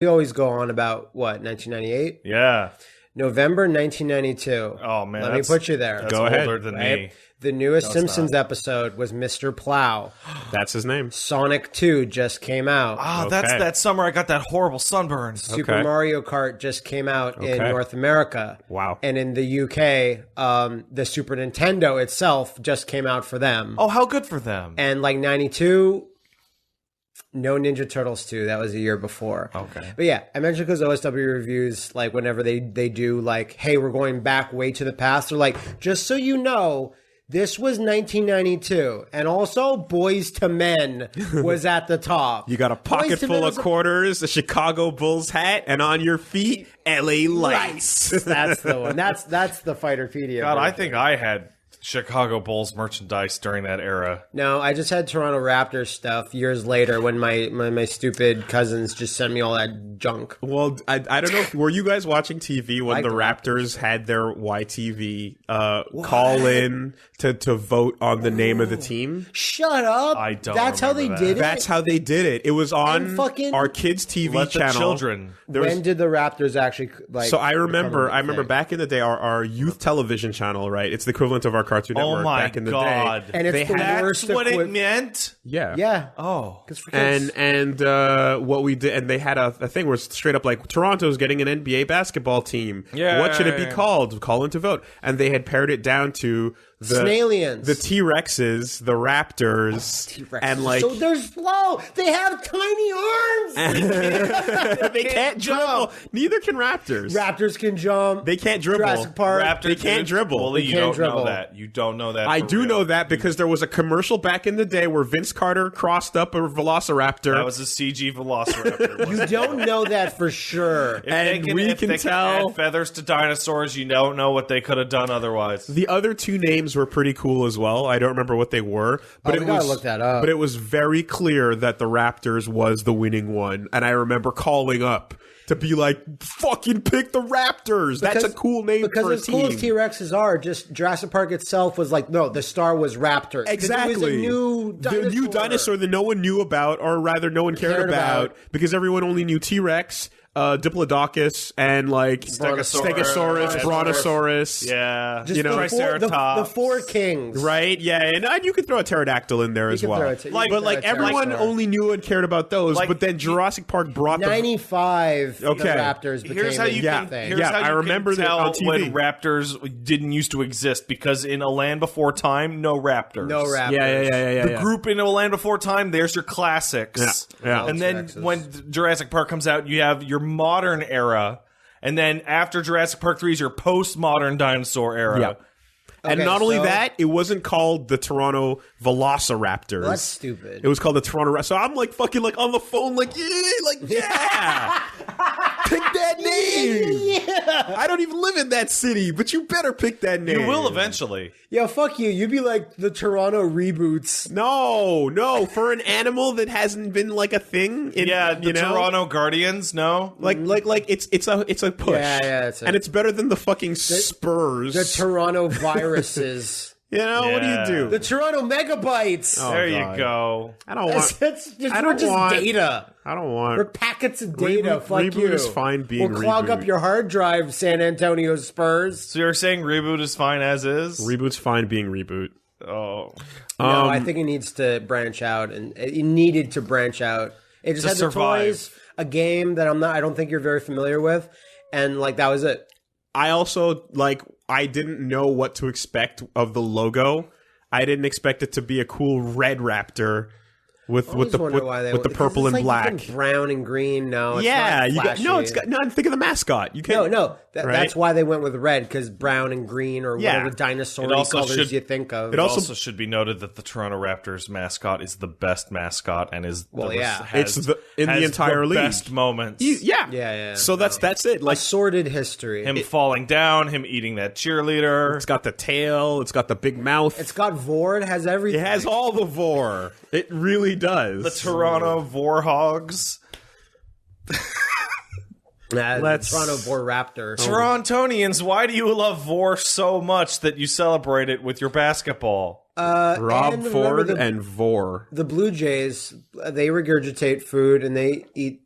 We always go on about, what, 1998? Yeah. November 1992. Oh, man. Let me put you there. That's Go ahead. older than Right? me. The newest Simpsons episode was Mr. Plow. That's his name. Sonic 2 just came out. Ah, Okay. that's that summer I got that horrible sunburn. Super Okay. Mario Kart just came out in Okay. North America. Wow. And in the UK, the Super Nintendo itself just came out for them. Oh, how good for them. And like 92, no Ninja Turtles 2. That was a year before. Okay. But yeah, I mentioned because OSW reviews, like whenever they do like, hey, we're going back way to the past, they're like, just so you know, this was 1992. And also, Boys to Men was at the top. You got a pocket Boyz II Men full of was quarters, a Chicago Bulls hat, and on your feet, LA lights. That's the one. That's the Fighterpedia. God, I version. think I had Chicago Bulls merchandise during that era. No, I just had Toronto Raptors stuff years later when my stupid cousins just sent me all that junk. Well, I don't know. Were you guys watching TV when Like the the Raptors had their YTV call in to vote on the name of the team? Shut up! I don't That's how they remember that. did it. That's how they did it. It was on And fucking- our kids' TV Let the channel. children. When did the Raptors actually like? So I remember become a thing? back in the day, our youth television channel, right? It's the equivalent of our Cartoon Oh Network my back in the God. day. And it's they the had, worst. That's what it meant? yeah. Yeah. Oh. 'Cause for kids- And what we did, and they had a thing where it's straight up like Toronto's getting an NBA basketball team. Yeah. What should it be called? Call in to vote. And they had pared it down to the Snailians. the T-Rexes, the Raptors, T-Rex. and like so they're slow. They have tiny arms. they can't dribble. Neither can Raptors. Raptors can jump. They can't dribble. Jurassic Park. Raptors They can't dribble. Bully, They you can't don't dribble. know that. You don't know that. I for do real. know that because there was a commercial back in the day where Vince Carter crossed up a Velociraptor. That was a CG Velociraptor. You don't know that for sure. And we if can they tell- add feathers to dinosaurs, you don't know what they could have done otherwise. The other two names were pretty cool as well. I don't remember what they were, but Oh, we gotta look that up. But it was very clear that the Raptors was the winning one, and I remember calling up to be like, "Fucking pick the Raptors! That's a cool name Because for a as cool as team." T-Rexes are, just Jurassic Park itself was like, no, the star was Raptors. 'Cause Exactly. It was a new dinosaur. The new dinosaur that no one knew about, or rather, no one cared about, because everyone only knew T-Rex, Diplodocus, and like Stegosaurus, Brontosaurus. Yeah. Just you know, the Triceratops. four kings. Right? Yeah, and you could throw a pterodactyl in there as could well. throw a you Like- could But throw like a everyone pterodactyl. only knew and cared about those. Like, but then Jurassic Park brought the 95, Okay. the Raptors became Here's how you a can. thing. Here's Yeah, how you I remember can that tell on TV. when Raptors didn't used to exist, because in A Land Before Time, no Raptors. No Raptors. Yeah. The group in A Land Before Time, there's your classics. Yeah. And then T-Rexes. when Jurassic Park comes out, you have your modern era. And then after Jurassic Park 3 is your postmodern dinosaur era. Yeah. And Okay, not only so- that, it wasn't called the Toronto Velociraptors. Well, that's stupid. It was called the Toronto. So I'm like fucking like on the phone, like yeah, pick that name. Yeah. I don't even live in that city, but you better pick that name. You will eventually. Yeah, fuck you. You'd be like the Toronto reboots. No, for an animal that hasn't been like a thing. In, Yeah, the you know? Toronto Guardians, no? Like it's a push. Yeah, and it's better than the fucking Spurs. The Toronto viruses. you know what do you do? The Toronto megabytes. Oh, There God. you go. I don't That's, want. that's just, I we're don't just want- data. I don't We're want. packets of data. Fuck Reboot you. is fine being We'll clog reboot. up your hard drive, San Antonio Spurs. So you're saying reboot is fine as is? Reboot's fine being reboot. Oh. No, I think it needs to branch out, and it needed to branch out. It just To had the survive. toys, a game that I don't think you're very familiar with, and like that was it. I also I didn't know what to expect of the logo. I didn't expect it to be a cool red raptor with Always the wonder why they with the because purple it's and like black. even brown and green. No, it's Yeah, not you got flashy. no. It's got no. Think of the mascot. You can't. No, Right? that's why they went with red, because brown and green or Yeah. whatever dinosaur It also colors should- you think of. It also- also should be noted that the Toronto Raptors mascot is the best mascot and is It's in the has entire league. best moments. Yeah, Yeah. So that's it. a Like sordid history. Him falling down, him eating that cheerleader. it's got the tail. It's got the big mouth. It's got Vor. It has everything. It has all the vor. It really does. The Toronto Vorhogs. Let's- Toronto Vor Raptor. Torontonians, why do you love Vor so much that you celebrate it with your basketball? Rob and Ford remember and Vor. the Blue Jays, they regurgitate food and they eat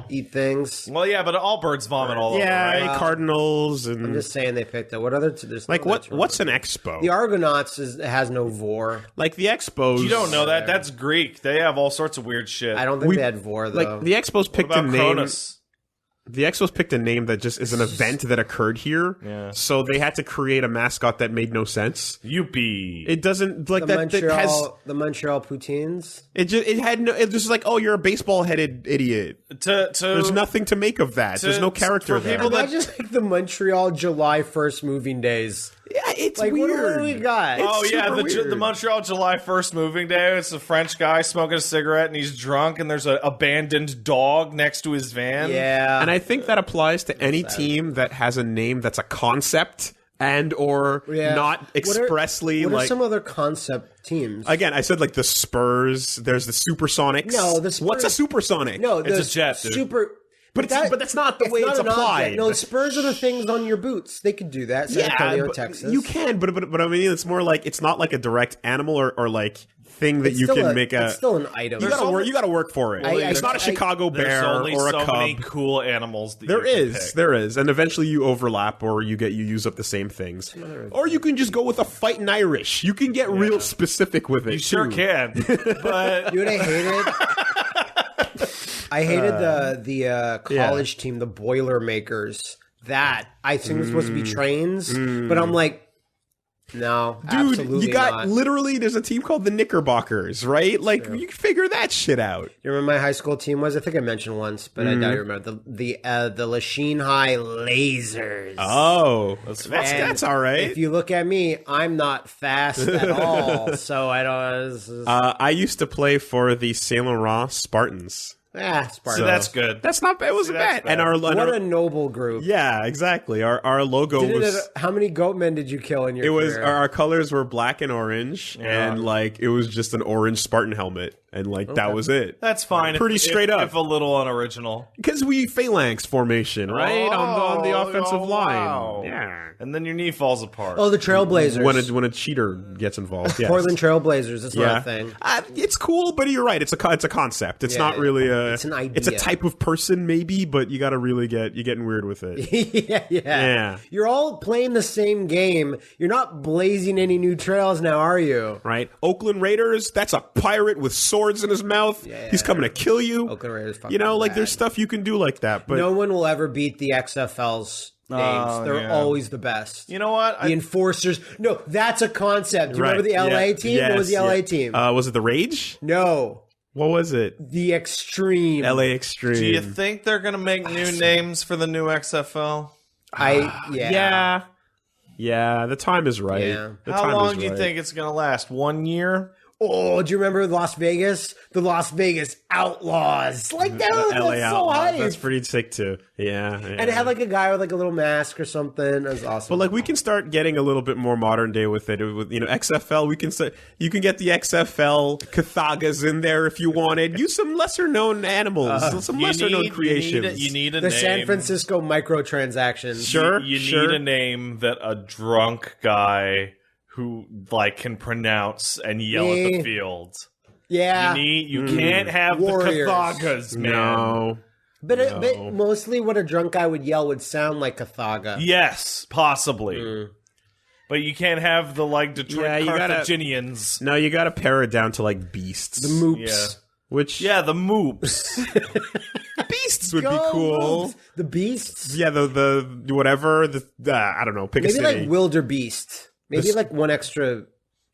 eat things. Well, yeah, but all birds vomit all over, Yeah, right? cardinals and I'm just saying they picked it. What other? There's like no what's an expo? The Argonauts has no vor. Like the expos. You don't know that? That's Greek. They have all sorts of weird shit. I don't think they had vor though. Like the expos picked What a about name. Cronus? The Expos picked a name that just is an event that occurred here. Yeah. So they had to create a mascot that made no sense. Yuppie. It doesn't like the that. That has the Montreal Poutines. it had no. It was just like, oh, you're a baseball headed idiot. There's nothing to make of that. There's no character for there. people that- Imagine like the Montreal July 1st moving days. Yeah, it's Like weird. what do we got? Oh yeah, super weird. the Montreal July 1st moving day. It's a French guy smoking a cigarette and he's drunk, and there's an abandoned dog next to his van. Yeah, And I think that applies to any team that has a name that's a concept and or Yeah. not expressly What are like. some other concept teams? Again, I said like the Spurs. There's the Supersonics. No, the Spurs- What's a supersonic? no, It's a jet, dude. super. But that's not the way not it's an object. applied. No, Spurs are the things on your boots. They could do that. San Antonio, but Texas. you can, but I mean, it's more like it's not like a direct animal or like thing that It's you still can make a. It's still an item. You gotta work. You gotta work for it. It's not a Chicago There's bear only or a so cub. many cool animals. That There you can is, pick. there is, and eventually you overlap, or you use up the same things, or you can just go with a fighting Irish. You can get real specific with it. You sure too. can, but You know what I hated? I hated the college team, the Boilermakers. That I think was supposed to be trains, but I'm like, no, Dude, absolutely you got not. literally. There's a team called the Knickerbockers, right? Like you can figure that shit out. You remember my high school team was? I think I mentioned once, but I don't remember the Lachine High Lasers. Oh, That's that's all right. If you look at me, I'm not fast at all, so I don't. This is, I used to play for the Saint Laurent Spartans. Spartan. so that's good. That's not bad. It was that's bad. bad. And what a noble group. yeah, exactly. Our logo was. How many goatmen did you kill in your It was career? our colors were black and orange, and like it was just an orange Spartan helmet, and like that was it. That's fine. Pretty straight up. If a little unoriginal. Because we phalanx formation, right on the offensive line. Wow. Yeah. And then your knee falls apart. Oh, the Trailblazers. When a cheater gets involved, yes. Portland Trailblazers. That's not a thing. It's cool, but you're right. It's a concept. It's not really a. It's an idea. It's a type of person, maybe, but you got to really you're getting weird with it. Yeah. You're all playing the same game. You're not blazing any new trails now, are you? Right? Oakland Raiders. That's a pirate with swords in his mouth. Yeah. He's coming to kill you. Oakland Raiders. You know, like bad. there's stuff you can do like that, but No one will ever beat the XFL's names. Oh, They're yeah. always the best. You know what? The Enforcers. No, that's a concept. Do you Right. remember the LA Yeah. team? Yes, What was the LA yeah. team? Was it the Rage? No. What was it? The Extreme. LA Extreme. Do you think they're going to make new names for the new XFL? Yeah, the time is right. Yeah. The How time long is do you right. think it's going to last? 1 year? Oh, do you remember Las Vegas? The Las Vegas Outlaws. Like that was LA so Outlaws. hype. That's pretty sick too. Yeah. And it had like a guy with like a little mask or something. That was awesome. But like we can start getting a little bit more modern day with it. With XFL, we can start. You can get the XFL Cathagas in there if you wanted. Use some lesser known animals, some lesser known creations. You need a the name. San Francisco microtransactions. Sure, You sure. need a name that a drunk guy who like can pronounce and yell at the field. Yeah. You can't have Warriors. the Cathagas, man. No. But mostly what a drunk guy would yell would sound like Cathaga. Yes, possibly. But you can't have the like Detroit Yeah, you gotta- Carthaginians. No, you got to pare it down to like beasts. The Moops. Which Yeah, the Moops. beasts would be Go cool. Moops. The Beasts? Yeah, the whatever. I don't know. Pick a Maybe city. like Wildebeest. Maybe like one extra.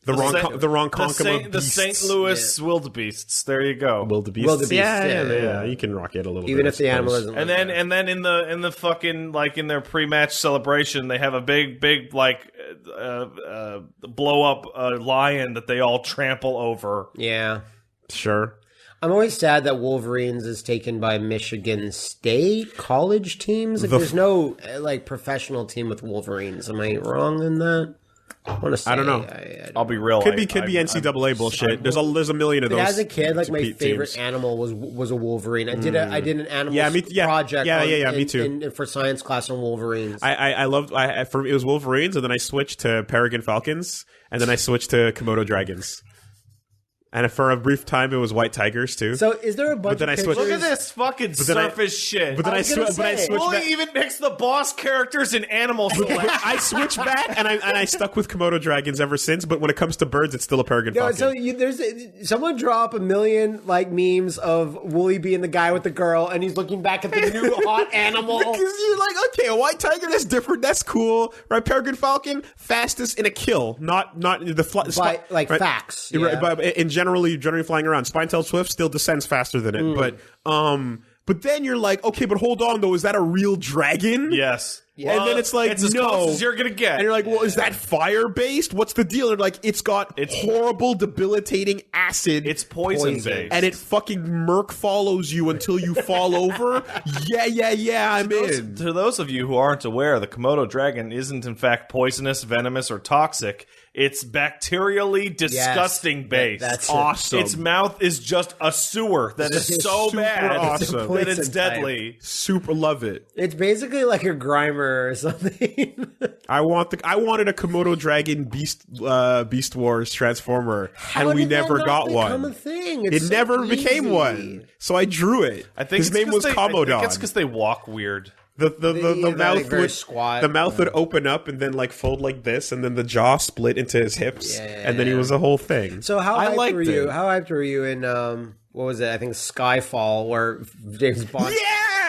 the Ronkonkoma the St. Louis wildebeests. There you go. Wildebeest. Wildebeest, Yeah. You can rock it a little bit. Even I if the animal suppose. isn't. And then in the fucking like in their pre-match celebration, they have a big like blow up lion that they all trample over. Yeah. Sure. I'm always sad that Wolverines is taken by Michigan State college teams. Like, there's no like professional team with Wolverines. Am I wrong in that? I want to say. I don't know. I'll be real. Could be NCAA bullshit. There's a million of But those. as a kid, like my favorite teams. animal was a Wolverine. I did an animal Yeah, project. me too. For science class on Wolverines. I loved. It was Wolverines, and then I switched to Peregrine Falcons, and then I switched to Komodo dragons. And for a brief time, it was white tigers too. So is there a bunch of pictures? Look at this fucking surface shit. But then I switched Willie back. even mix the boss characters in Animal Select. I switched back, and I stuck with Komodo dragons ever since. But when it comes to birds, it's still a peregrine falcon. So there's someone draw up a million like memes of Wooly being the guy with the girl, and he's looking back at the new hot animal. Because you're like, okay, a white tiger, that's different, that's cool, right? Peregrine falcon, fastest in a kill, not the By facts. Right, but in generally flying around. Spine-tailed swift still descends faster than it, but then you're like, okay, but hold on though, is that a real dragon? Yes. Yeah. And then it's like, it's as close as you're gonna get. And you're like, well, is that fire-based? What's the deal? And like, it's got horrible, debilitating acid. It's poison-based. And it fucking murk follows you until you fall over. Yeah, I'm in. To those of you who aren't aware, the Komodo dragon isn't in fact poisonous, venomous, or toxic. It's bacterially disgusting based. That's awesome. Its mouth is just a sewer that is so bad awesome. that it's deadly. Super love it. It's basically like a Grimer or something. I wanted a Komodo dragon Beast Wars Transformer, and we never got one. A thing? It so never easy. became one. So I drew it. I think his name was Commodon. I think it's because they walk weird. The mouth would open up and then like fold like this, and then the jaw split into his hips, and then he was a whole thing. So how hyped were you? How hyped were you in what was it? I think Skyfall, where James Bond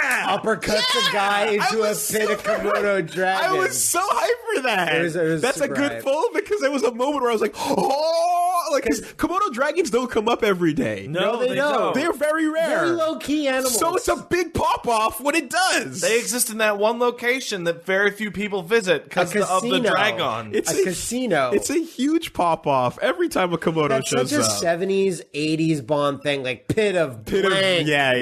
uppercuts a guy into a pit of Komodo dragons. I was so hyped for that. It was That's a good pull, because there was a moment where I was like, oh, like, because Komodo dragons don't come up every day. No, they don't. They're very rare. Very low-key animals. So it's a big pop-off when it does. They exist in that one location that very few people visit because of the dragon. It's a casino. It's a huge pop-off every time a Komodo shows up. That's such a 70s, 80s Bond thing, like pit of blank. Yeah,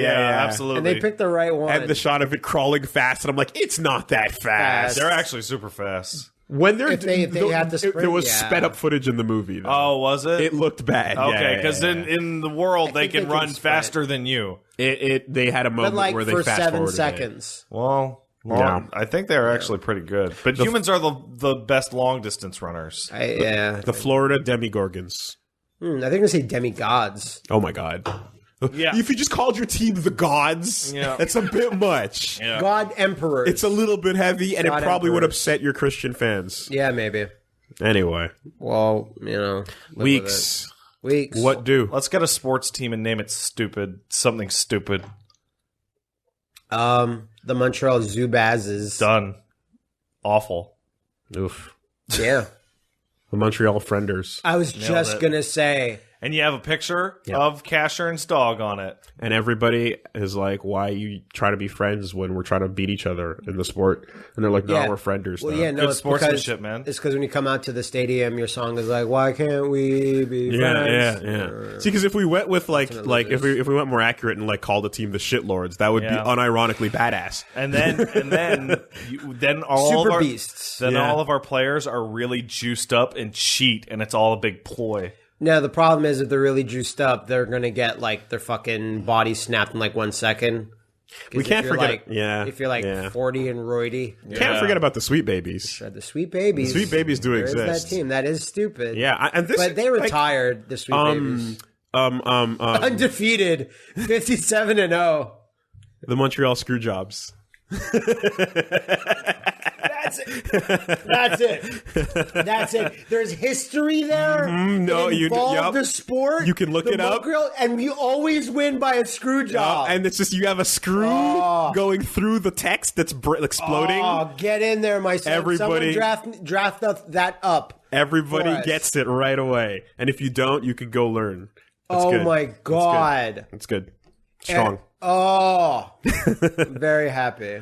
absolutely. And they picked the right one. And the shot of it crawling fast, and I'm like, it's not that fast. They're actually super fast. When they're if they had the sprint, there was sped up footage in the movie. Though. Oh, was it? It looked bad. Okay, because in the world they can run faster than you. They had a moment where they for fast 7 forwarded seconds. Well, I think they're actually pretty good. But humans are the best long distance runners. The Florida Demigorgons. I think I'm gonna say demigods. Oh my god. Yeah. If you just called your team the gods, that's a bit much. Yeah. God emperors. It's a little bit heavy, and God it probably would emperors. upset your Christian fans. Yeah, maybe. Anyway. Well, Weeks. Weeks. What do? Let's get a sports team and name it stupid. Something stupid. The Montreal Zubazes. Done. Awful. Oof. Yeah. The Montreal Frienders. I was just gonna say. And you have a picture of Cashern's dog on it. And everybody is like, why you try to be friends when we're trying to beat each other in the sport? And they're like, no, we're frienders. Well, now. yeah, no, Good it's sportsmanship, man. It's because when you come out to the stadium, your song is like, why can't we be friends? Yeah. See, because if we went with if we went more accurate and like called the team the shitlords, that would be unironically badass. And then all Super of our beasts. Then all of our players are really juiced up and cheat, and it's all a big ploy. No, the problem is if they're really juiced up, they're gonna get like their fucking body snapped in like 1 second. We can't forget. If you're like 40 and roidy, Can't forget about the Sweet Babies. The Sweet Babies. The Sweet Babies do exist. That team that is stupid. Yeah, but they retired. The Sweet Babies, undefeated, 57-0. The Montreal Screwjobs. That's it. There's history there. The sport. You can look it up, and we always win by a screw job. And it's just you have a screw going through the text that's exploding. Oh, get in there, my son. Everybody draft that up. Everybody gets it right away, and if you don't, you can go learn. That's oh good. my god, that's good. Strong. Very happy.